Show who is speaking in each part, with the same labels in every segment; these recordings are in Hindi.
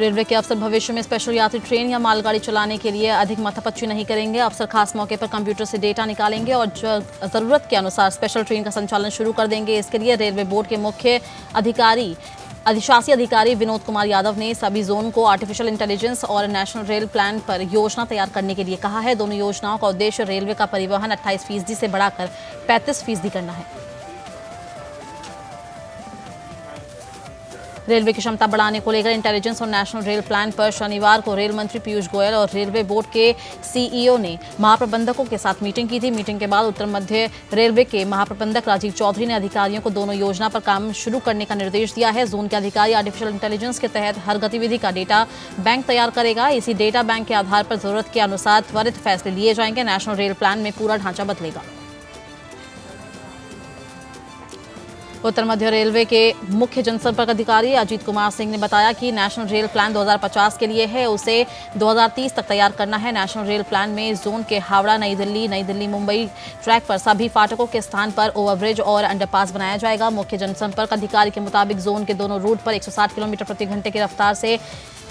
Speaker 1: रेलवे के अफसर भविष्य में स्पेशल यात्री ट्रेन या मालगाड़ी चलाने के लिए अधिक माथापच्ची नहीं करेंगे। अफसर खास मौके पर कंप्यूटर से डेटा निकालेंगे और जरूरत के अनुसार स्पेशल ट्रेन का संचालन शुरू कर देंगे। इसके लिए रेलवे बोर्ड के मुख्य अधिशासी अधिकारी विनोद कुमार यादव ने सभी जोन को आर्टिफिशियल इंटेलिजेंस और नेशनल रेल प्लान पर योजना तैयार करने के लिए कहा है। दोनों योजनाओं का उद्देश्य रेलवे का परिवहन 28% से बढ़ाकर 35% करना है। रेलवे की क्षमता बढ़ाने को लेकर इंटेलिजेंस और नेशनल रेल प्लान पर शनिवार को रेल मंत्री पीयूष गोयल और रेलवे बोर्ड के सीईओ ने महाप्रबंधकों के साथ मीटिंग की थी। मीटिंग के बाद उत्तर मध्य रेलवे के महाप्रबंधक राजीव चौधरी ने अधिकारियों को दोनों योजना पर काम शुरू करने का निर्देश दिया है। जोन के अधिकारी आर्टिफिशियल इंटेलिजेंस के तहत हर गतिविधि का डेटा बैंक तैयार करेगा। इसी डेटा बैंक के आधार पर जरूरत के अनुसार त्वरित फैसले लिए जाएंगे। नेशनल रेल प्लान में पूरा ढांचा बदलेगा। उत्तर मध्य रेलवे के मुख्य जनसंपर्क अधिकारी अजीत कुमार सिंह ने बताया कि नेशनल रेल प्लान 2050 के लिए है, उसे 2030 तक तैयार करना है। नेशनल रेल प्लान में जोन के हावड़ा नई दिल्ली मुंबई ट्रैक पर सभी फाटकों के स्थान पर ओवरब्रिज और अंडरपास बनाया जाएगा। मुख्य जनसंपर्क अधिकारी के मुताबिक जोन के दोनों रूट पर 160 किलोमीटर प्रति घंटे की रफ्तार से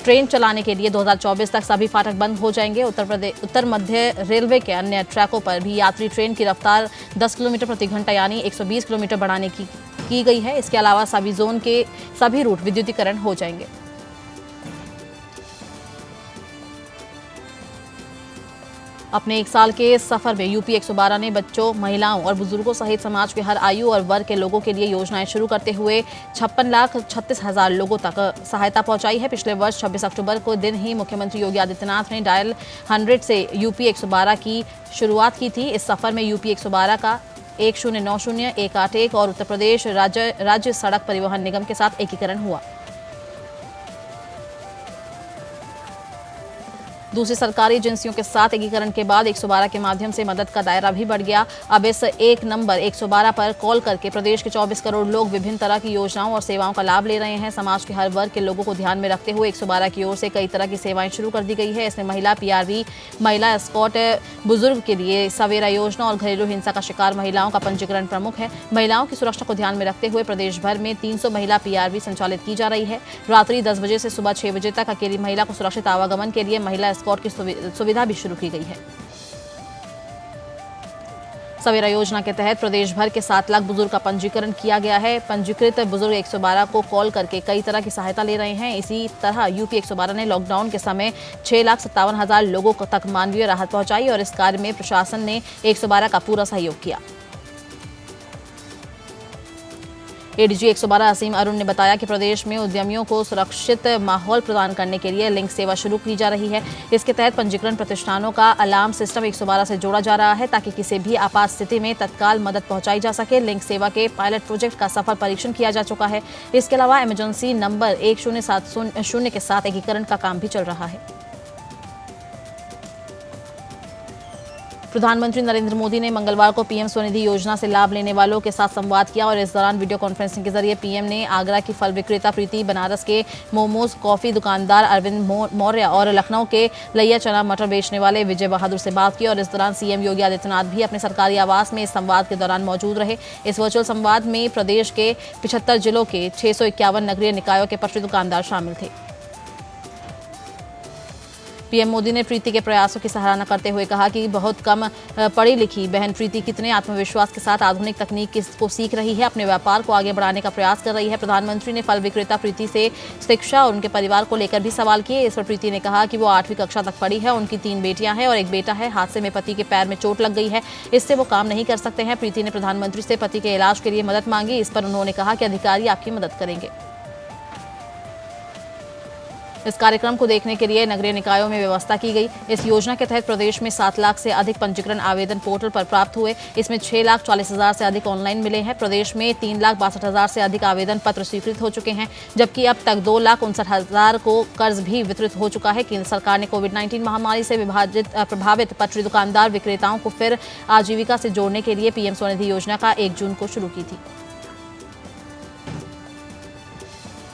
Speaker 1: ट्रेन चलाने के लिए 2024 तक सभी फाटक बंद हो जाएंगे। उत्तर मध्य रेलवे के अन्य ट्रैकों पर भी यात्री ट्रेन की रफ्तार 10 किलोमीटर प्रति घंटा यानी 120 किलोमीटर बढ़ाने की गई है। इसके अलावा सभी जोन के सभी रूट विद्युतीकरण हो जाएंगे। अपने 1 साल के सफर में यूपी 112 ने बच्चों, महिलाओं और बुजुर्गों सहित समाज के हर आयु और वर्ग के लोगों के लिए योजनाएं शुरू करते हुए 56,36,000 लोगों तक सहायता पहुंचाई है। पिछले वर्ष 26 अक्टूबर को दिन ही मुख्यमंत्री योगी आदित्यनाथ ने डायल 100 से यूपी 112 की शुरुआत की थी। इस सफर में यूपी 112 का 1090 181 और उत्तर प्रदेश राज्य सड़क परिवहन निगम के साथ एकीकरण हुआ। दूसरी सरकारी एजेंसियों के साथ एकीकरण के बाद 112 के माध्यम से मदद का दायरा भी बढ़ गया। अब इस एक नंबर 112 पर कॉल करके प्रदेश के 24 करोड़ लोग विभिन्न तरह की योजनाओं और सेवाओं का लाभ ले रहे हैं। समाज के हर वर्ग के लोगों को ध्यान में रखते हुए 112 की ओर से कई तरह की सेवाएं शुरू कर दी गई है। इसमें महिला पीआरवी, महिला एस्कॉर्ट, बुजुर्ग के लिए सवेरा योजना और घरेलू हिंसा का शिकार महिलाओं का पंजीकरण प्रमुख है। महिलाओं की सुरक्षा को ध्यान में रखते हुए प्रदेश भर में 300 महिला पीआरवी संचालित की जा रही है। रात्रि 10 बजे से सुबह 6 बजे तक अकेली महिला को सुरक्षित आवागमन के लिए महिला एस्कॉर्ट की सुविधा भी शुरू की गई है। सवेरा योजना के तहत प्रदेश भर के 7 लाख बुजुर्ग का पंजीकरण किया गया है। पंजीकृत बुजुर्ग 112 को कॉल करके कई तरह की सहायता ले रहे हैं। इसी तरह यूपी 112 ने लॉकडाउन के समय 6,57,000 लोगों तक मानवीय राहत पहुंचाई और इस कार्य में प्रशासन ने 112 का पूरा सहयोग किया। एडीजी 112 असीम अरुण ने बताया कि प्रदेश में उद्यमियों को सुरक्षित माहौल प्रदान करने के लिए लिंक सेवा शुरू की जा रही है। इसके तहत पंजीकरण प्रतिष्ठानों का अलार्म सिस्टम 112 से जोड़ा जा रहा है ताकि किसी भी आपात स्थिति में तत्काल मदद पहुंचाई जा सके। लिंक सेवा के पायलट प्रोजेक्ट का सफल परीक्षण किया जा चुका है। इसके अलावा इमरजेंसी नंबर 1070 के साथ एकीकरण का काम भी चल रहा है। प्रधानमंत्री नरेंद्र मोदी ने मंगलवार को पीएम स्वनिधि योजना से लाभ लेने वालों के साथ संवाद किया और इस दौरान वीडियो कॉन्फ्रेंसिंग के जरिए पीएम ने आगरा की फल विक्रेता प्रीति, बनारस के मोमोज कॉफी दुकानदार अरविंद मौर्य और लखनऊ के लैया चना मटर बेचने वाले विजय बहादुर से बात की और इस दौरान सीएम योगी आदित्यनाथ भी अपने सरकारी आवास में इस संवाद के दौरान मौजूद रहे। इस वर्चुअल संवाद में प्रदेश के 75 जिलों के 651 नगरीय निकायों के पटरी दुकानदार शामिल थे। पीएम मोदी ने प्रीति के प्रयासों की सराहना करते हुए कहा कि बहुत कम पढ़ी लिखी बहन प्रीति कितने आत्मविश्वास के साथ आधुनिक तकनीक को सीख रही है, अपने व्यापार को आगे बढ़ाने का प्रयास कर रही है। प्रधानमंत्री ने फल विक्रेता प्रीति से शिक्षा और उनके परिवार को लेकर भी सवाल किए। इस पर प्रीति ने कहा कि वो 8वीं कक्षा तक पढ़ी है, उनकी 3 बेटियां हैं और एक बेटा है। हादसे में पति के पैर में चोट लग गई है, इससे वो काम नहीं कर सकते हैं। प्रीति ने प्रधानमंत्री से पति के इलाज के लिए मदद मांगी। इस पर उन्होंने कहा कि अधिकारी आपकी मदद करेंगे। इस कार्यक्रम को देखने के लिए नगरीय निकायों में व्यवस्था की गई। इस योजना के तहत प्रदेश में 7 लाख से अधिक पंजीकरण आवेदन पोर्टल पर प्राप्त हुए। इसमें 6,40,000 से अधिक ऑनलाइन मिले हैं। प्रदेश में 3,62,000 से अधिक आवेदन पत्र स्वीकृत हो चुके हैं, जबकि अब तक 2,59,000 को कर्ज भी वितरित हो चुका है। केंद्र सरकार ने कोविड-19 महामारी से प्रभावित पटरी दुकानदार विक्रेताओं को फिर आजीविका से जोड़ने के लिए पीएम स्वनिधि योजना का 1 जून को शुरू की थी।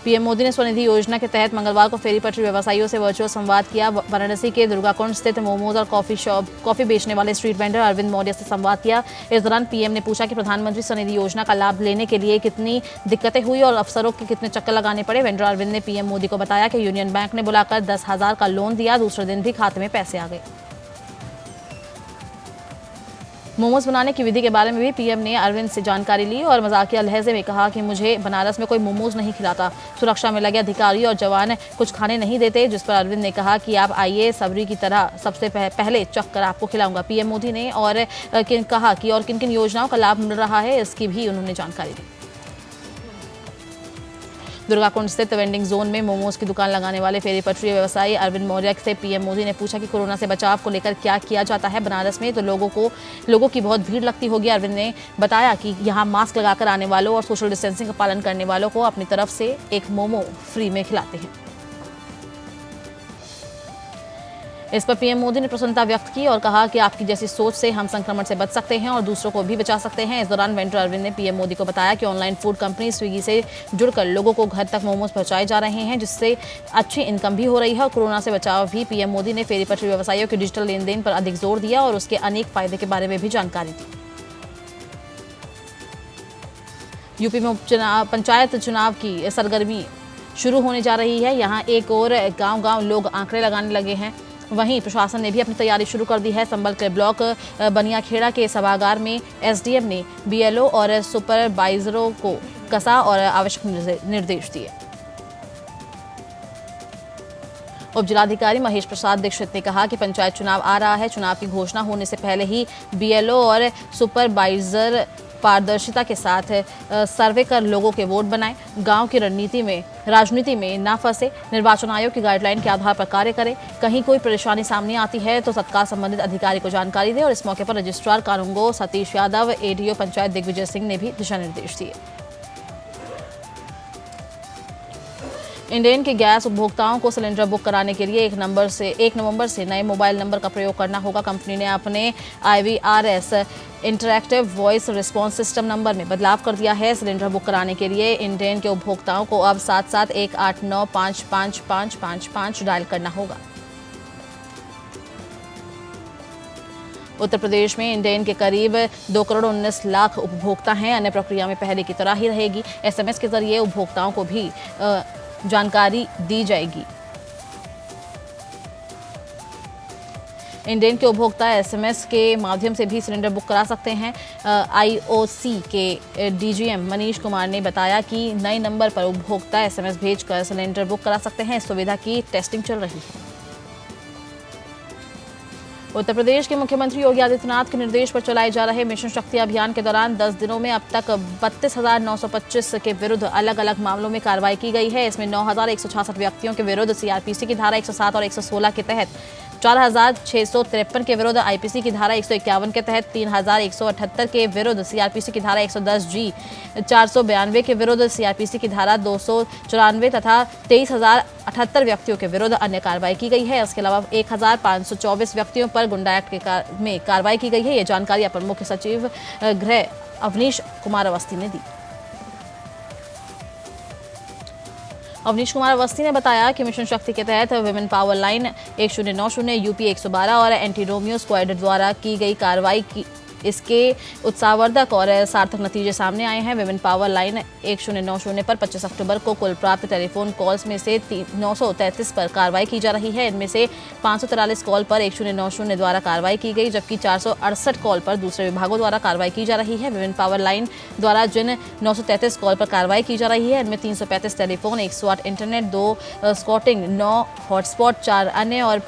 Speaker 1: पीएम मोदी ने स्वनिधि योजना के तहत मंगलवार को फेरी पटरी व्यवसायियों से वर्चुअल संवाद किया। वाराणसी के दुर्गाकुंड स्थित मोमोज और कॉफी बेचने वाले स्ट्रीट वेंडर अरविंद मौर्य से संवाद किया। इस दौरान पीएम ने पूछा कि प्रधानमंत्री स्वनिधि योजना का लाभ लेने के लिए कितनी दिक्कतें हुई और अफसरों के कितने चक्कर लगाने पड़े। वेंडर अरविंद ने पीएम मोदी को बताया कि यूनियन बैंक ने बुलाकर 10,000 का लोन दिया, दूसरे दिन भी खाते में पैसे आ गए। मोमोज बनाने की विधि के बारे में भी पीएम ने अरविंद से जानकारी ली और मजाकिया लहजे में कहा कि मुझे बनारस में कोई मोमोज नहीं खिलाता, सुरक्षा में लगे अधिकारी और जवान कुछ खाने नहीं देते। जिस पर अरविंद ने कहा कि आप आइए, सबरी की तरह सबसे पहले चख कर आपको खिलाऊंगा। पीएम मोदी ने कहा कि और किन किन योजनाओं का लाभ मिल रहा है, इसकी भी उन्होंने जानकारी दी। दुर्गाकुंड स्थित वेंडिंग जोन में मोमोज की दुकान लगाने वाले फेरी पटरी व्यवसायी अरविंद मौर्य से पीएम मोदी ने पूछा कि कोरोना से बचाव को लेकर क्या किया जाता है। बनारस में तो लोगों की बहुत भीड़ लगती होगी। अरविंद ने बताया कि यहाँ मास्क लगाकर आने वालों और सोशल डिस्टेंसिंग का पालन करने वालों को अपनी तरफ से एक मोमो फ्री में खिलाते हैं। इस पर पीएम मोदी ने प्रसन्नता व्यक्त की और कहा कि आपकी जैसी सोच से हम संक्रमण से बच सकते हैं और दूसरों को भी बचा सकते हैं। इस दौरान वेंडर अरविंद ने पीएम मोदी को बताया कि ऑनलाइन फूड कंपनी स्विगी से जुड़कर लोगों को घर तक मोमोज पहुंचाए जा रहे हैं, जिससे अच्छी इनकम भी हो रही है और कोरोना से बचाव भी। पीएम मोदी ने फेरी पटरी व्यवसायियों के डिजिटल लेन देन पर अधिक जोर दिया और उसके अनेक फायदे के बारे में भी जानकारी दी। यूपी में पंचायत चुनाव की सरगर्मी शुरू होने जा रही है। यहाँ एक और गांव-गांव लोग आंकड़े लगाने लगे हैं, वहीं प्रशासन ने भी अपनी तैयारी शुरू कर दी है। संभल के ब्लॉक बनियाखेड़ा के सभागार में एसडीएम ने बीएलओ और सुपरवाइजरों को कसा और आवश्यक निर्देश दिए। उप जिलाधिकारी महेश प्रसाद दीक्षित ने कहा कि पंचायत चुनाव आ रहा है। चुनाव की घोषणा होने से पहले ही बीएलओ और सुपरवाइजर पारदर्शिता के साथ सर्वे कर लोगों के वोट बनाएं, गांव की राजनीति में ना फंसे, निर्वाचन आयोग की गाइडलाइन के आधार पर कार्य करें। कहीं कोई परेशानी सामने आती है तो तत्काल संबंधित अधिकारी को जानकारी दें। और इस मौके पर रजिस्ट्रार कानूनगो सतीश यादव, एडीओ पंचायत दिग्विजय सिंह ने भी दिशा निर्देश दिए। इंडेन के गैस उपभोक्ताओं को सिलेंडर बुक कराने के लिए 1 नवंबर से नए मोबाइल नंबर का प्रयोग करना होगा। कंपनी ने अपने IVRS interactive voice response system number में बदलाव कर दिया है। सिलेंडर बुक कराने के लिए इंडेन के उपभोक्ताओं को अब 7718955555 डायल करना होगा। उत्तर प्रदेश में इंडेन के करीब 2,19,00,000 उपभोक्ता हैं। अन्य प्रक्रिया में पहले की तरह ही रहेगी। SMS के जरिए उपभोक्ताओं को भी जानकारी दी जाएगी। इंडेन के उपभोक्ता SMS के माध्यम से भी सिलेंडर बुक करा सकते हैं। IOC के DGM मनीष कुमार ने बताया कि नए नंबर पर उपभोक्ता SMS भेजकर सिलेंडर बुक करा सकते हैं। इस सुविधा की टेस्टिंग चल रही है। उत्तर प्रदेश के मुख्यमंत्री योगी आदित्यनाथ के निर्देश पर चलाए जा रहे मिशन शक्ति अभियान के दौरान 10 दिनों में अब तक 32,925 के विरुद्ध अलग अलग मामलों में कार्रवाई की गई है। इसमें 9,166 व्यक्तियों के विरुद्ध CRPC की धारा 107 और 116 के तहत, 4,653 के विरुद्ध IPC की धारा 151 के तहत, 3,178 के विरुद्ध CRPC की धारा 110G, 492 के विरुद्ध CRPC की धारा 294 तथा 23,078 व्यक्तियों के विरुद्ध अन्य कार्रवाई की गई है। इसके अलावा 1,524 व्यक्तियों पर गुंडा एक्ट में कार्रवाई की गई है। ये जानकारी अपर मुख्य सचिव गृह अवनीश कुमार अवस्थी ने दी। अवनीश कुमार अवस्थी ने बताया कि मिशन शक्ति के तहत विमेन पावर लाइन 1090, UP 112 और एंटी रोमियो स्क्वाड द्वारा की गई कार्रवाई की इसके उत्साहवर्धक और सार्थक नतीजे सामने आए हैं। विमेन पावर लाइन 1090 पर 25 अक्टूबर को कुल प्राप्त टेलीफोन कॉल्स में से 933 पर कार्रवाई की जा रही है। इनमें से 543 कॉल पर 1090 द्वारा कार्रवाई की गई, जबकि 468 कॉल पर दूसरे विभागों द्वारा कार्रवाई की जा रही है। विमेन पावर लाइन द्वारा जिन 933 कॉल पर कार्रवाई की जा रही है, इनमें 335 टेलीफोन, 108 इंटरनेट, 2 स्कॉटिंग, 9 हॉटस्पॉट, 4 अन्य और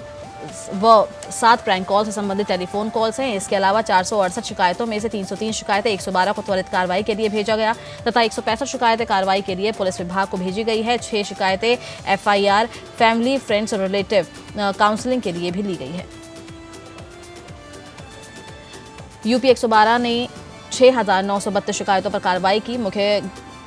Speaker 1: 7 प्रैंक कॉल से संबंधित टेलीफोन कॉल्स हैं। इसके अलावा 468 शिकायतों में से 303 शिकायतें 112 को त्वरित कार्रवाई के लिए भेजा गया तथा 165 शिकायतें कार्रवाई के लिए पुलिस विभाग को भेजी गई है। 6 शिकायतें FIR फैमिली फ्रेंड्स और रिलेटिव काउंसलिंग के लिए भी ली गई है। UP 112 ने 6,932 शिकायतों पर कार्रवाई की। मुख्य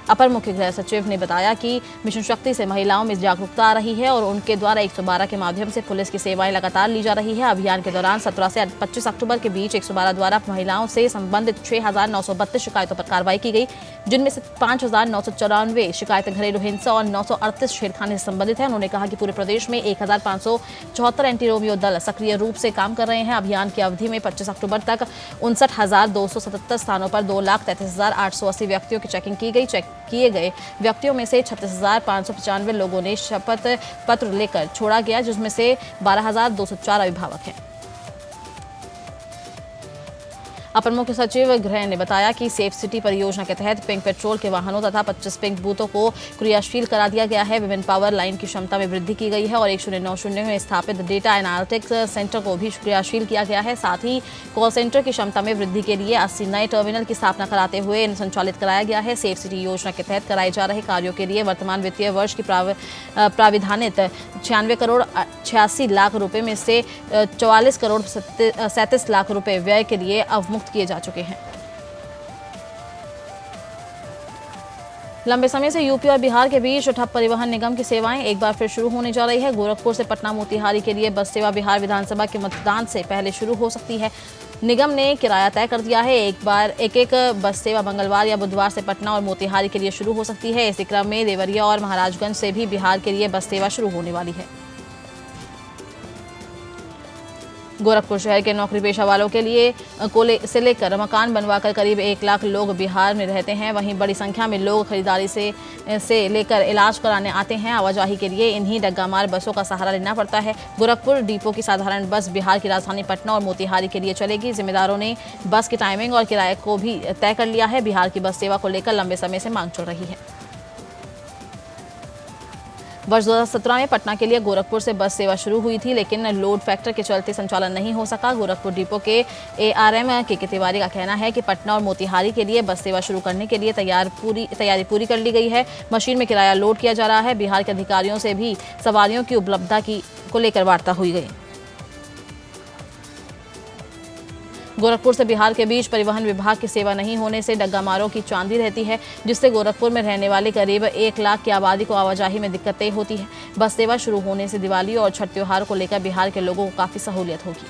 Speaker 1: अपर मुख्य गृह सचिव ने बताया कि मिशन शक्ति से महिलाओं में जागरूकता आ रही है और उनके द्वारा 112 के माध्यम से पुलिस की सेवाएं लगातार ली जा रही है। अभियान के दौरान 17 से 25 अक्टूबर के बीच 112 द्वारा महिलाओं से संबंधित 6,932 शिकायतों पर कार्रवाई की गई, जिनमें से 5,994 शिकायतें घरेलू हिंसा और 938 छेड़खानी से संबंधित है। उन्होंने कहा कि पूरे प्रदेश में 1,574 एंटी रोमियो दल सक्रिय रूप से काम कर रहे हैं। अभियान की अवधि में 25 अक्टूबर तक 59,277 स्थानों पर 2,33,880 व्यक्तियों की चेकिंग की गई। चेक किए गए व्यक्तियों में से 36,595 लोगों ने शपथ पत्र लेकर छोड़ा गया, जिसमें से 12,204 अभिभावक हैं। अपर मुख्य सचिव गृह ने बताया कि सेफ सिटी परियोजना के तहत पिंक पेट्रोल के वाहनों तथा 25 पिंक बूथों को क्रियाशील करा दिया गया है। विभिन्न पावर लाइन की क्षमता में वृद्धि की गई है और 1090 में स्थापित डेटा एनालिटिक्स सेंटर को भी क्रियाशील किया गया है। साथ ही कॉल सेंटर की क्षमता में वृद्धि के लिए 80 नए टर्मिनल की स्थापना कराते हुए संचालित कराया गया है। सेफ सिटी योजना के तहत कराए जा रहे कार्यों के लिए वर्तमान वित्तीय वर्ष की प्राविधानित 96 करोड़ 86 लाख रुपए में से 44 करोड़ 37 लाख रुपए व्यय के लिए अवमुक्त किए जा चुके हैं। लंबे समय से यूपी और बिहार के बीच ठप परिवहन निगम की सेवाएं एक बार फिर शुरू होने जा रही है। गोरखपुर से पटना मोतिहारी के लिए बस सेवा बिहार विधानसभा के मतदान से पहले शुरू हो सकती है। निगम ने किराया तय कर दिया है। एक बस सेवा मंगलवार या बुधवार से पटना और मोतिहारी के लिए शुरू हो सकती है। इसी क्रम में देवरिया और महाराजगंज से भी बिहार के लिए बस सेवा शुरू होने वाली है। गोरखपुर शहर के नौकरी पेशा वालों के लिए से लेकर मकान बनवाकर करीब 1 लाख लोग बिहार में रहते हैं। वहीं बड़ी संख्या में लोग खरीदारी से लेकर इलाज कराने आते हैं। आवाजाही के लिए इन्हीं डग्गामार बसों का सहारा लेना पड़ता है। गोरखपुर डिपो की साधारण बस बिहार की राजधानी पटना और मोतिहारी के लिए चलेगी। जिम्मेदारों ने बस की टाइमिंग और किराए को भी तय कर लिया है। बिहार की बस सेवा को लेकर लंबे समय से मांग चल रही है। वर्ष 2017 में पटना के लिए गोरखपुर से बस सेवा शुरू हुई थी, लेकिन लोड फैक्टर के चलते संचालन नहीं हो सका। गोरखपुर डिपो के ARM के तिवारी का कहना है कि पटना और मोतिहारी के लिए बस सेवा शुरू करने के लिए तैयारी पूरी कर ली गई है। मशीन में किराया लोड किया जा रहा है। बिहार के अधिकारियों से भी सवारियों की उपलब्धता को लेकर वार्ता हुई गई। गोरखपुर से बिहार के बीच परिवहन विभाग की सेवा नहीं होने से डग्गामारों की चांदी रहती है, जिससे गोरखपुर में रहने वाले करीब 1 लाख की आबादी को आवाजाही में दिक्कतें होती है। बस सेवा शुरू होने से दिवाली और छठ त्योहार को लेकर बिहार के लोगों को काफी सहूलियत होगी।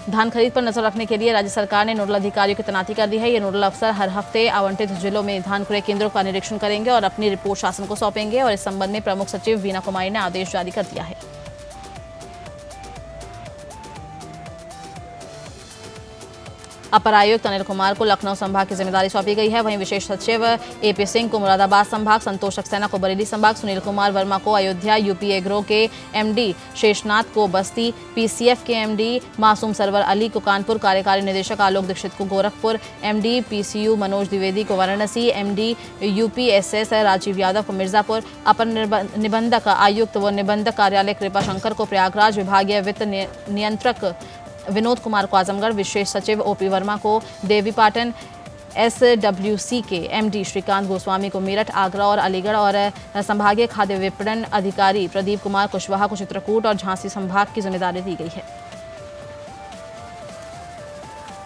Speaker 1: धान खरीद पर नजर रखने के लिए राज्य सरकार ने नोडल अधिकारियों की तैनाती कर दी है। ये नोडल अफसर हर हफ्ते आवंटित जिलों में धान क्रय केंद्रों का निरीक्षण करेंगे और अपनी रिपोर्ट शासन को सौंपेंगे और इस संबंध में प्रमुख सचिव वीना कुमारी ने आदेश जारी कर दिया है। अपर आयुक्त अनिल कुमार को लखनऊ संभाग की जिम्मेदारी सौंपी गई है। वहीं विशेष सचिव AP सिंह को मुरादाबाद संभाग, संतोष सक्सेना को बरेली संभाग, सुनील कुमार वर्मा को अयोध्या, UP एग्रो के MD शेषनाथ को बस्ती, PCF के MD मासूम सरवर अली को कानपुर, कार्यकारी निदेशक आलोक दीक्षित को गोरखपुर, MD PCU मनोज द्विवेदी को वाराणसी, MD UPSS राजीव यादव को मिर्जापुर, अपर निबंधक आयुक्त व निबंधक कार्यालय कृपा शंकर को प्रयागराज, विभागीय वित्त नियंत्रक विनोद कुमार को आजमगढ़, विशेष सचिव OP वर्मा को देवीपाटन, SWC के MD श्रीकांत गोस्वामी को मेरठ, आगरा और अलीगढ़ और संभागीय खाद्य विपणन अधिकारी प्रदीप कुमार कुशवाहा को चित्रकूट और झांसी संभाग की जिम्मेदारी दी गई है।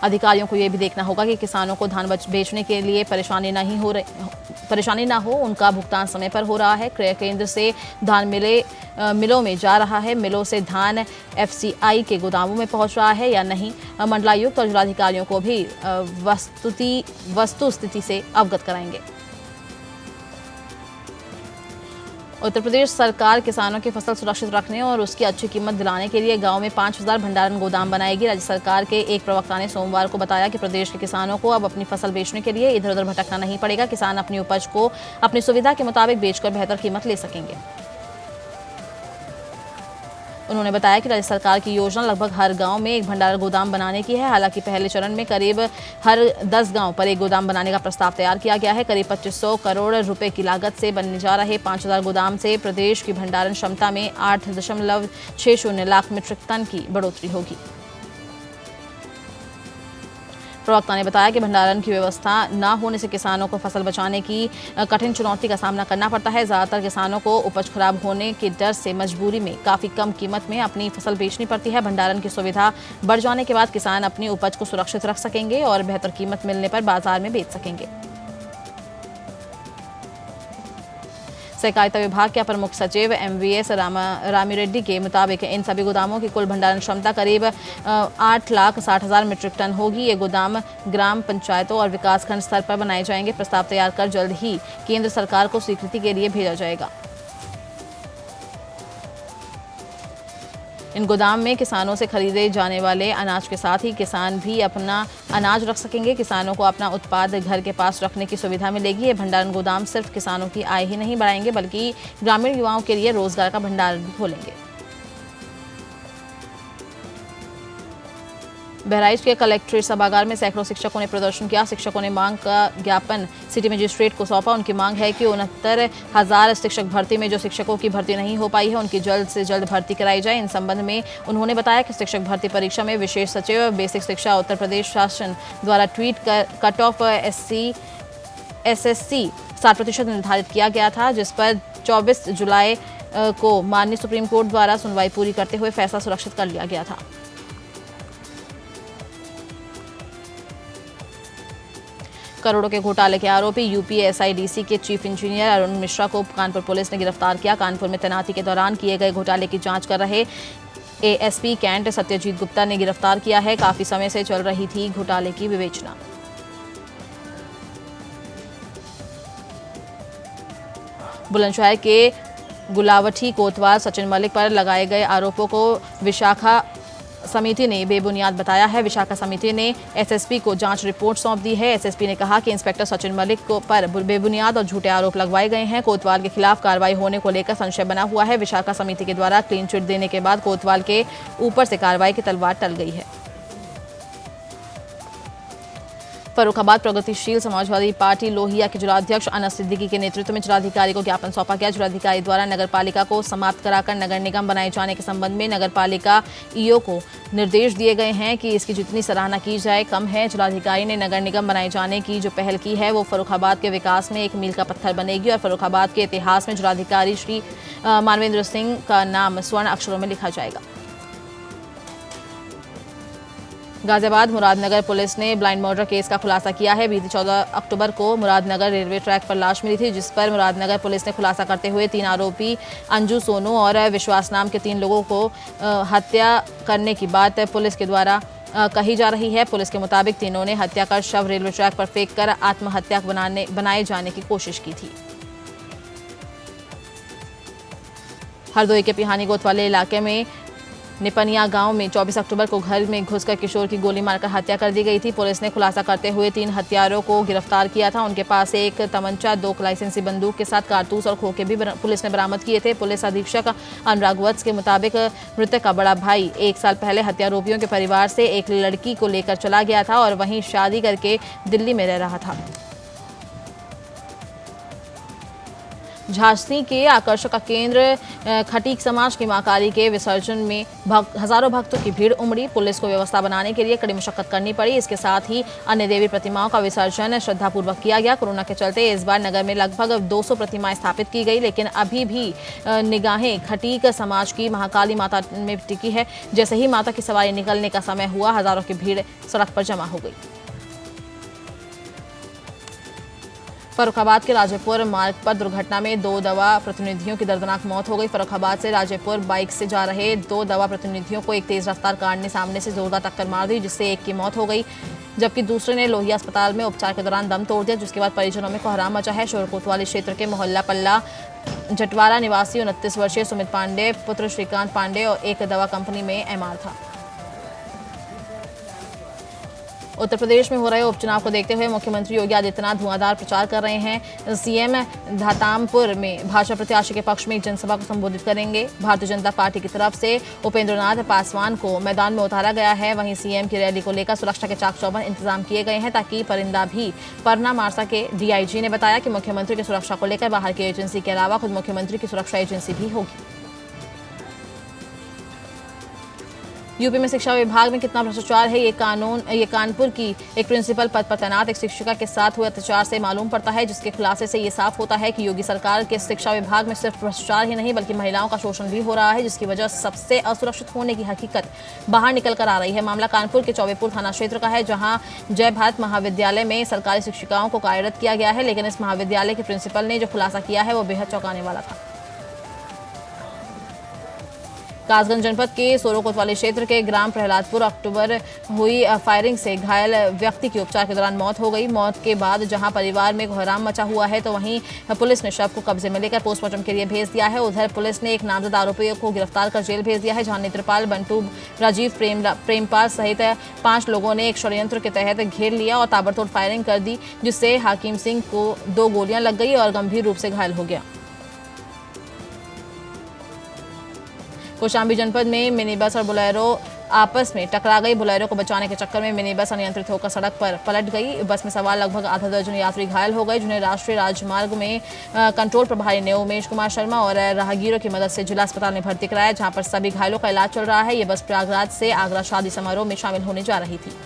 Speaker 1: अधिकारियों को यह भी देखना होगा कि किसानों को धान बेचने के लिए परेशानी ना हो, उनका भुगतान समय पर हो रहा है, क्रय केंद्र से धान मिलों में जा रहा है, मिलों से धान FCI के गोदामों में पहुंच रहा है या नहीं। मंडलायुक्त और जिलाधिकारियों को भी वस्तु स्थिति से अवगत कराएंगे। उत्तर प्रदेश सरकार किसानों की फसल सुरक्षित रखने और उसकी अच्छी कीमत दिलाने के लिए गांव में 5000 भंडारण गोदाम बनाएगी। राज्य सरकार के एक प्रवक्ता ने सोमवार को बताया कि प्रदेश के किसानों को अब अपनी फसल बेचने के लिए इधर उधर भटकना नहीं पड़ेगा। किसान अपनी उपज को अपनी सुविधा के मुताबिक बेचकर बेहतर कीमत ले सकेंगे। उन्होंने बताया कि राज्य सरकार की योजना लगभग हर गांव में एक भंडारण गोदाम बनाने की है। हालांकि पहले चरण में करीब हर 10 गांव पर एक गोदाम बनाने का प्रस्ताव तैयार किया गया है। करीब 2500 करोड़ रुपए की लागत से बनने जा रहे 5000 गोदाम से प्रदेश की भंडारण क्षमता में 8.60 लाख मीट्रिक टन की बढ़ोतरी होगी। प्रवक्ता ने बताया कि भंडारण की व्यवस्था न होने से किसानों को फसल बचाने की कठिन चुनौती का सामना करना पड़ता है। ज़्यादातर किसानों को उपज खराब होने के डर से मजबूरी में काफ़ी कम कीमत में अपनी फसल बेचनी पड़ती है। भंडारण की सुविधा बढ़ जाने के बाद किसान अपनी उपज को सुरक्षित रख सकेंगे और बेहतर कीमत मिलने पर बाजार में बेच सकेंगे। सहकारिता विभाग के अपर मुख्य सचिव MVS रामिरेड्डी के मुताबिक इन सभी गोदामों की कुल भंडारण क्षमता करीब 8,60,000 मीट्रिक टन होगी। ये गोदाम ग्राम पंचायतों और विकासखंड स्तर पर बनाए जाएंगे। प्रस्ताव तैयार कर जल्द ही केंद्र सरकार को स्वीकृति के लिए भेजा जाएगा। इन गोदाम में किसानों से खरीदे जाने वाले अनाज के साथ ही किसान भी अपना अनाज रख सकेंगे। किसानों को अपना उत्पाद घर के पास रखने की सुविधा मिलेगी। ये भंडारण गोदाम सिर्फ किसानों की आय ही नहीं बढ़ाएंगे बल्कि ग्रामीण युवाओं के लिए रोजगार का भंडार भी खोलेंगे। बहराइच के कलेक्ट्रेट सभागार में सैकड़ों शिक्षकों ने प्रदर्शन किया। शिक्षकों ने मांग का ज्ञापन सिटी मजिस्ट्रेट को सौंपा। उनकी मांग है कि 69,000 शिक्षक भर्ती में जो शिक्षकों की भर्ती नहीं हो पाई है उनकी जल्द से जल्द भर्ती कराई जाए। इन संबंध में उन्होंने बताया कि शिक्षक भर्ती परीक्षा में विशेष सचिव बेसिक शिक्षा उत्तर प्रदेश शासन द्वारा ट्वीट कर कट ऑफ SSC 60% निर्धारित किया गया था, जिस पर 24 जुलाई को माननीय सुप्रीम कोर्ट द्वारा सुनवाई पूरी करते हुए फैसला सुरक्षित कर लिया गया था। करोड़ों के घोटाले के आरोपी यूपी SIDC के चीफ इंजीनियर अरुण मिश्रा को कानपुर पुलिस ने गिरफ्तार किया। कानपुर में तैनाती के दौरान किए गए घोटाले की जांच कर रहे ASP कैंट सत्यजीत गुप्ता ने गिरफ्तार किया है। काफी समय से चल रही थी घोटाले की विवेचना। बुलंदशहर के गुलावठी कोतवाल सचिन मलिक पर लगाए गए आरोपों को विशाखा समिति ने बेबुनियाद बताया है। विशाखा समिति ने SSP को जांच रिपोर्ट सौंप दी है। SSP ने कहा कि इंस्पेक्टर सचिन मलिक को पर बेबुनियाद और झूठे आरोप लगवाए गए हैं। कोतवाल के खिलाफ कार्रवाई होने को लेकर संशय बना हुआ है। विशाखा समिति के द्वारा क्लीन चिट देने के बाद कोतवाल के ऊपर से कार्रवाई की तलवार टल गई है। फर्रुखाबाद प्रगतिशील समाजवादी पार्टी लोहिया के जिलाध्यक्ष अनस सिद्दीकी के नेतृत्व में जिलाधिकारी को ज्ञापन सौंपा गया। जिलाधिकारी द्वारा नगरपालिका को समाप्त कराकर नगर निगम बनाए जाने के संबंध में नगरपालिका EO को निर्देश दिए गए हैं कि इसकी जितनी सराहना की जाए कम है। जिलाधिकारी ने नगर निगम बनाए जाने की जो पहल की है वो फर्रुखाबाद के विकास में एक मील का पत्थर बनेगी और फर्रुखाबाद के इतिहास में जिलाधिकारी श्री मानवेंद्र सिंह का नाम स्वर्ण अक्षरों में लिखा जाएगा। गाजियाबाद मुरादनगर पुलिस ने ब्लाइंड मर्डर केस का खुलासा किया है। बीती 14 अक्टूबर को मुरादनगर रेलवे ट्रैक पर लाश मिली थी, जिस पर मुरादनगर पुलिस ने खुलासा करते हुए 3 आरोपी अंजू, सोनू और विश्वास नाम के 3 लोगों को हत्या करने की बात पुलिस के द्वारा कही जा रही है। पुलिस के मुताबिक तीनों ने हत्या कर शव रेलवे ट्रैक पर फेंक कर आत्महत्या बनाए जाने की कोशिश की थी। हरदोई के पिहानी गोत वाले इलाके में निपनिया गांव में 24 अक्टूबर को घर में घुसकर किशोर की गोली मारकर हत्या कर दी गई थी। पुलिस ने खुलासा करते हुए 3 हत्यारों को गिरफ्तार किया था। उनके पास एक तमंचा, 2 लाइसेंसी बंदूक के साथ कारतूस और खोखे भी पुलिस ने बरामद किए थे। पुलिस अधीक्षक अनुराग वत्स के मुताबिक मृतक का बड़ा भाई 1 साल पहले हत्यारोपियों के परिवार से एक लड़की को लेकर चला गया था और वहीं शादी करके दिल्ली में रह रहा था। झांसी के आकर्षण का केंद्र खटीक समाज की मां काली के विसर्जन में हजारों भक्तों की भीड़ उमड़ी। पुलिस को व्यवस्था बनाने के लिए कड़ी मशक्कत करनी पड़ी। इसके साथ ही अन्य देवी प्रतिमाओं का विसर्जन श्रद्धापूर्वक किया गया। कोरोना के चलते इस बार नगर में लगभग 200 प्रतिमाएं स्थापित की गई, लेकिन अभी भी निगाहें खटीक समाज की महाकाली माता में टिकी है। जैसे ही माता की सवारी निकलने का समय हुआ, हजारों की भीड़ सड़क पर जमा हो गई। फर्रुखाबाद के राजेपुर मार्ग पर दुर्घटना में 2 दवा प्रतिनिधियों की दर्दनाक मौत हो गई। फर्रुखाबाद से राजेपुर बाइक से जा रहे 2 दवा प्रतिनिधियों को एक तेज रफ्तार कार ने सामने से जोरदार टक्कर मार दी, जिससे एक की मौत हो गई जबकि दूसरे ने लोहिया अस्पताल में उपचार के दौरान दम तोड़ दिया, जिसके बाद परिजनों में कोहराम मचा है। शोर कोतवाली क्षेत्र के मोहल्ला पल्ला जटवारा निवासी 29 वर्षीय सुमित पांडे पुत्र श्रीकांत पांडे और एक दवा कंपनी में MR था। उत्तर प्रदेश में हो रहे उपचुनाव को देखते हुए मुख्यमंत्री योगी आदित्यनाथ धुआंधार प्रचार कर रहे हैं। CM धातामपुर में भाजपा प्रत्याशी के पक्ष में एक जनसभा को संबोधित करेंगे। भारतीय जनता पार्टी की तरफ से उपेंद्रनाथ पासवान को मैदान में उतारा गया है। वहीं CM की रैली को लेकर सुरक्षा के चाक चौबंद इंतजाम किए गए हैं ताकि परिंदा भी पर न मार सके। DIG ने बताया कि मुख्यमंत्री की सुरक्षा को लेकर बाहर की एजेंसी के अलावा खुद मुख्यमंत्री की सुरक्षा एजेंसी भी होगी। यूपी में शिक्षा विभाग में कितना भ्रष्टाचार है, ये कानपुर की एक प्रिंसिपल पद पर तैनात एक शिक्षिका के साथ हुए अत्याचार से मालूम पड़ता है, जिसके खुलासे से ये साफ होता है कि योगी सरकार के शिक्षा विभाग में सिर्फ भ्रष्टाचार ही नहीं बल्कि महिलाओं का शोषण भी हो रहा है, जिसकी वजह सबसे असुरक्षित होने की हकीकत बाहर निकल कर आ रही है। मामला कानपुर के चौबेपुर थाना क्षेत्र का है, जहां जय भारत महाविद्यालय में सरकारी शिक्षिकाओं को कार्यरत किया गया है, लेकिन इस महाविद्यालय के प्रिंसिपल ने जो खुलासा किया है वो बेहद चौंकाने वाला था। कासगंज जनपद के सोरो कोतवाली क्षेत्र के ग्राम प्रहलादपुर अक्टूबर हुई फायरिंग से घायल व्यक्ति की उपचार के दौरान मौत हो गई। मौत के बाद जहां परिवार में कोहराम मचा हुआ है, तो वहीं पुलिस ने शव को कब्जे में लेकर पोस्टमार्टम के लिए भेज दिया है। उधर पुलिस ने एक नामजद आरोपी को गिरफ्तार कर जेल भेज दिया है, जहां नेत्रपाल, बंटू, राजीव, प्रेमपाल सहित 5 लोगों ने एक षड्यंत्र के तहत घेर लिया और ताबड़तोड़ फायरिंग कर दी, जिससे हाकिम सिंह को 2 गोलियां लग गई और गंभीर रूप से घायल हो गया। कौशाम्बी जनपद में मिनी बस और बोलेरो आपस में टकरा गई। बोलेरो को बचाने के चक्कर में मिनी बस अनियंत्रित होकर सड़क पर पलट गई। बस में सवार लगभग आधा दर्जन यात्री घायल हो गए, जिन्हें राष्ट्रीय राजमार्ग में कंट्रोल प्रभारी ने उमेश कुमार शर्मा और राहगीरों की मदद से जिला अस्पताल में भर्ती कराया, जहां पर सभी घायलों का इलाज चल रहा है। ये बस प्रयागराज से आगरा शादी समारोह में शामिल होने जा रही थी।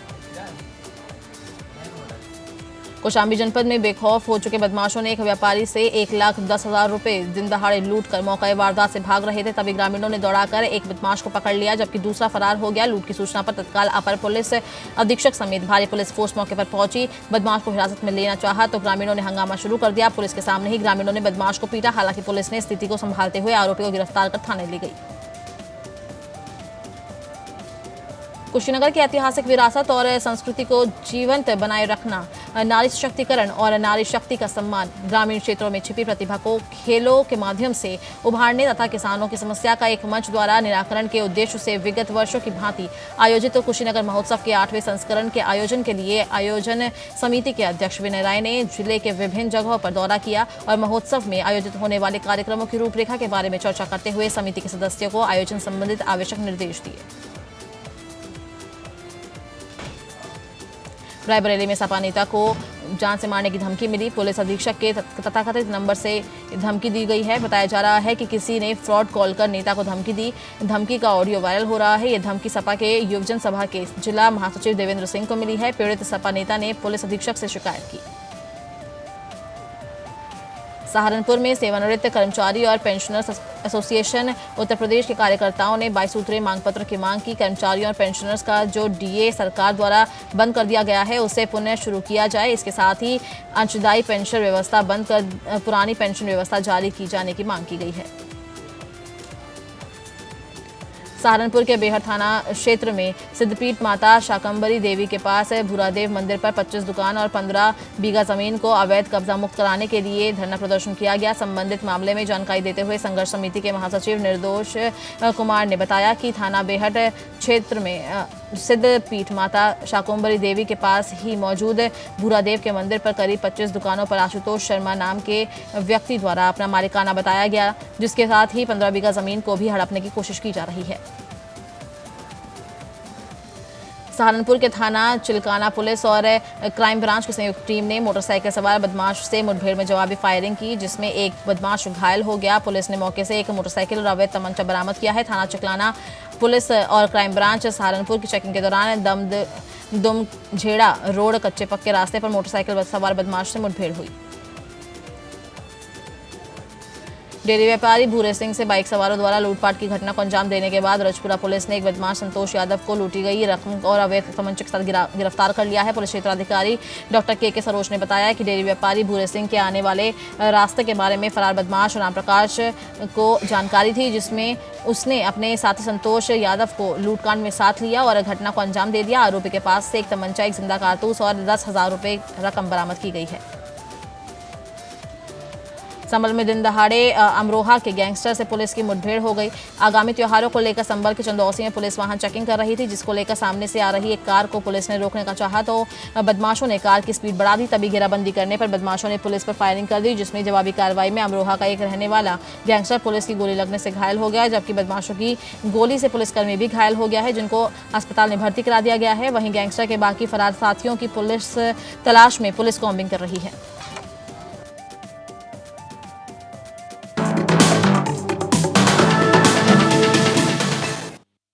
Speaker 1: कौशाम्बी जनपद में बेखौफ हो चुके बदमाशों ने एक व्यापारी से 1,10,000 रुपए दिन दहाड़े लूट कर मौका वारदात से भाग रहे थे, तभी ग्रामीणों ने दौड़ाकर एक बदमाश को पकड़ लिया, जबकि दूसरा फरार हो गया। लूट की सूचना पर तत्काल अपर पुलिस अधीक्षक समेत भारी पुलिस फोर्स मौके पर पहुंची। बदमाश को हिरासत में लेना चाहा तो ग्रामीणों ने हंगामा शुरू कर दिया। पुलिस के सामने ही ग्रामीणों ने बदमाश को पीटा। हालांकि पुलिस ने स्थिति को संभालते हुए आरोपी को गिरफ्तार कर थाने ले गई। कुशीनगर की ऐतिहासिक विरासत और संस्कृति को जीवंत बनाए रखना, नारी सशक्तिकरण और नारी शक्ति का सम्मान, ग्रामीण क्षेत्रों में छिपी प्रतिभा को खेलों के माध्यम से उभारने तथा किसानों की समस्या का एक मंच द्वारा निराकरण के उद्देश्य से विगत वर्षों की भांति आयोजित कुशीनगर महोत्सव के 8वें संस्करण के आयोजन के लिए आयोजन समिति के अध्यक्ष विनय राय ने जिले के विभिन्न जगहों पर दौरा किया और महोत्सव में आयोजित होने वाले कार्यक्रमों की रूपरेखा के बारे में चर्चा करते हुए समिति के सदस्यों को आयोजन संबंधित आवश्यक निर्देश दिए। रायबरेली में सपा नेता को जान से मारने की धमकी मिली। पुलिस अधीक्षक के तथाकथित नंबर से धमकी दी गई है। बताया जा रहा है कि किसी ने फ्रॉड कॉल कर नेता को धमकी दी। धमकी का ऑडियो वायरल हो रहा है। ये धमकी सपा के युवजन सभा के जिला महासचिव देवेंद्र सिंह को मिली है। पीड़ित सपा नेता ने पुलिस अधीक्षक से शिकायत की। सहारनपुर में सेवानिवृत्त कर्मचारी और पेंशनर्स एसोसिएशन उत्तर प्रदेश के कार्यकर्ताओं ने 22 सूत्रीय मांग पत्र की मांग की। कर्मचारियों और पेंशनर्स का जो डीए सरकार द्वारा बंद कर दिया गया है उसे पुनः शुरू किया जाए। इसके साथ ही अंशदायी पेंशन व्यवस्था बंद कर पुरानी पेंशन व्यवस्था जारी की जाने की मांग की गई है। सहारनपुर के बेहर थाना क्षेत्र में सिद्धपीठ माता शाकंभरी देवी के पास भूरादेव मंदिर पर 25 दुकान और 15 बीघा जमीन को अवैध कब्जा मुक्त कराने के लिए धरना प्रदर्शन किया गया। संबंधित मामले में जानकारी देते हुए संघर्ष समिति के महासचिव निर्दोष कुमार ने बताया कि थाना बेहट क्षेत्र में सिद्धपीठ माता शाकंभरी देवी के पास ही मौजूद भूरादेव के मंदिर पर करीब 25 दुकानों पर आशुतोष शर्मा नाम के व्यक्ति द्वारा अपना मालिकाना बताया गया, जिसके साथ ही 15 बीघा जमीन को भी हड़पने की कोशिश की जा रही है। सहारनपुर के थाना चिलकाना पुलिस और क्राइम ब्रांच की संयुक्त टीम ने मोटरसाइकिल सवार बदमाश से मुठभेड़ में जवाबी फायरिंग की, जिसमें एक बदमाश घायल हो गया। पुलिस ने मौके से एक मोटरसाइकिल और अवैध तमंचा बरामद किया है। थाना चिलकाना पुलिस और क्राइम ब्रांच सहारनपुर की चेकिंग के दौरान दुमझेड़ा रोड कच्चे पक्के रास्ते पर मोटरसाइकिल सवार बदमाश से मुठभेड़ हुई। डेयरी व्यापारी भूरे सिंह से बाइक सवारों द्वारा लूटपाट की घटना को अंजाम देने के बाद रजपुरा पुलिस ने एक बदमाश संतोष यादव को लूटी गई रकम और अवैध तमंचे के साथ गिरफ्तार कर लिया है। पुलिस क्षेत्राधिकारी डॉक्टर के सरोज ने बताया कि डेयरी व्यापारी भूरे सिंह के आने वाले रास्ते के बारे में फरार बदमाश राम प्रकाश को जानकारी थी, जिसमें उसने अपने साथी संतोष यादव को लूटकांड में साथ लिया और घटना को अंजाम दे दिया। आरोपी के पास से एक तमंचा, एक जिंदा कारतूस और 10,000 रुपये रकम बरामद की गई है। संभल में दिन दहाड़े अमरोहा के गैंगस्टर से पुलिस की मुठभेड़ हो गई। आगामी त्योहारों को लेकर संभल के चंदौसी में पुलिस वाहन चेकिंग कर रही थी, जिसको लेकर सामने से आ रही एक कार को पुलिस ने रोकने का चाहा तो बदमाशों ने कार की स्पीड बढ़ा दी। तभी घेराबंदी करने पर बदमाशों ने पुलिस पर फायरिंग कर दी, जिसमें जवाबी कार्रवाई में अमरोहा का एक रहने वाला गैंगस्टर पुलिस की गोली लगने से घायल हो गया, जबकि बदमाशों की गोली से पुलिसकर्मी भी घायल हो गया है, जिनको अस्पताल में भर्ती करा दिया गया है। वहीं गैंगस्टर के बाकी फरार साथियों की पुलिस तलाश में पुलिस कॉम्बिंग कर रही है।